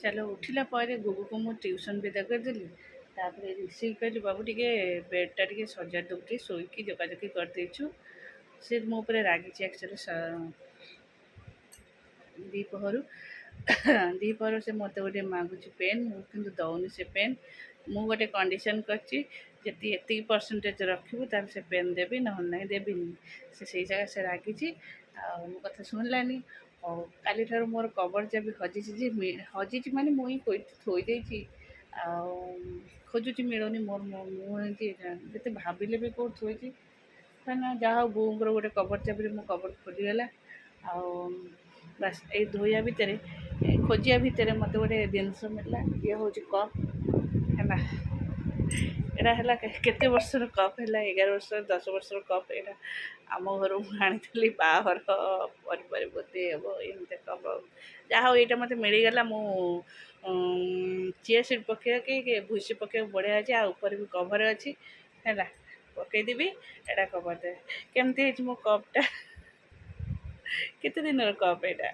ଚାଲ ଉଠିଲା ପରେ ଗୁଗୁକୁ ମୁଁ ଟ୍ୟୁସନ୍ ବିଦା କରିଦେଲି। ତାପରେ ରୋଷେଇ କଲି, ବାବୁ ଟିକେ ବେଡ଼୍ଟା ଟିକେ ସଜାଡ଼ି ଦେବୁ, ଟିକେ ଶୋଇକି ଜଗାଜଗି କରିଦେଇଛୁ। ସେ ମୋ ଉପରେ ରାଗିଛି ଆକ୍ଚୁଆଲି ଦ୍ୱିପହରୁ ଦ୍ୱିପହରୁ ସେ ମୋତେ ଗୋଟେ ମାଗୁଛି ପେନ୍, ମୁଁ କିନ୍ତୁ ଦେଉନି ସେ ପେନ୍। ମୁଁ ଗୋଟେ କଣ୍ଡିସନ୍ କରିଛି, ଯଦି ଏତିକି ପରସେଣ୍ଟେଜ୍ ରଖିବୁ ତାହେଲେ ସେ ପେନ୍ ଦେବି, ନହେଲେ ନାହିଁ ଦେବିନି। ସେଇ ଜାଗା ସେ ରାଗିଛି ଆଉ ମୋ କଥା ଶୁଣିଲାନି। ହଉ, କାଲିଠାରୁ ମୋର କବର୍ଡ଼ ଚାବି ହଜିଛି ଯେ ହଜିଛି ମାନେ ମୁଁ ହିଁ ଥୋଇ ଦେଇଛି ଆଉ ଖୋଜୁଛି, ମିଳୁନି। ମୁଁ ଏମିତି ଯେତେ ଭାବିଲେ ବି କେଉଁଠି ଥୋଇଛି କାହିଁକିନା ଯାହା ହଉ ବୋଉଙ୍କର ଗୋଟେ କବର୍ଡ଼ ଚାବିରେ ମୋ କବର୍ଡ଼ ଖୋଲିଗଲା। ଆଉ ବାସ୍ ଏଇ ଧୋଇବା ଭିତରେ, ଖୋଜିବା ଭିତରେ ମୋତେ ଗୋଟେ ଜିନିଷ ମିଳିଲା। ଇଏ ହେଉଛି କପ୍ ହେଲା। ଏଇଟା ହେଲା କେତେ ବର୍ଷର କପ୍ ହେଲା, 11 ବର୍ଷର 10 ବର୍ଷର କପ୍। ଏଇଟା ଆମ ଘରୁ ମୁଁ ଆଣିଥିଲି ବାହାଘର ପରେ ବୋଧେ ହେବ ଏମିତି କପ୍। ଯାହା ହଉ ଏଇଟା ମୋତେ ମିଳିଗଲା। ମୁଁ ଚିଆ ସିଡ୍ ପକାଇକି ଭୁସି ପକାଇବାକୁ ବଢ଼ିଆ ଅଛି, ଆଉ ଉପରେ ବି କଭର୍ ଅଛି ହେଲା। ପକାଇଦେବି, ଏଇଟା କଭର୍ ଦେବେ। କେମିତି ହେଇଛି ମୋ କପ୍ଟା? କେତେ ଦିନର କପ୍ ଏଇଟା?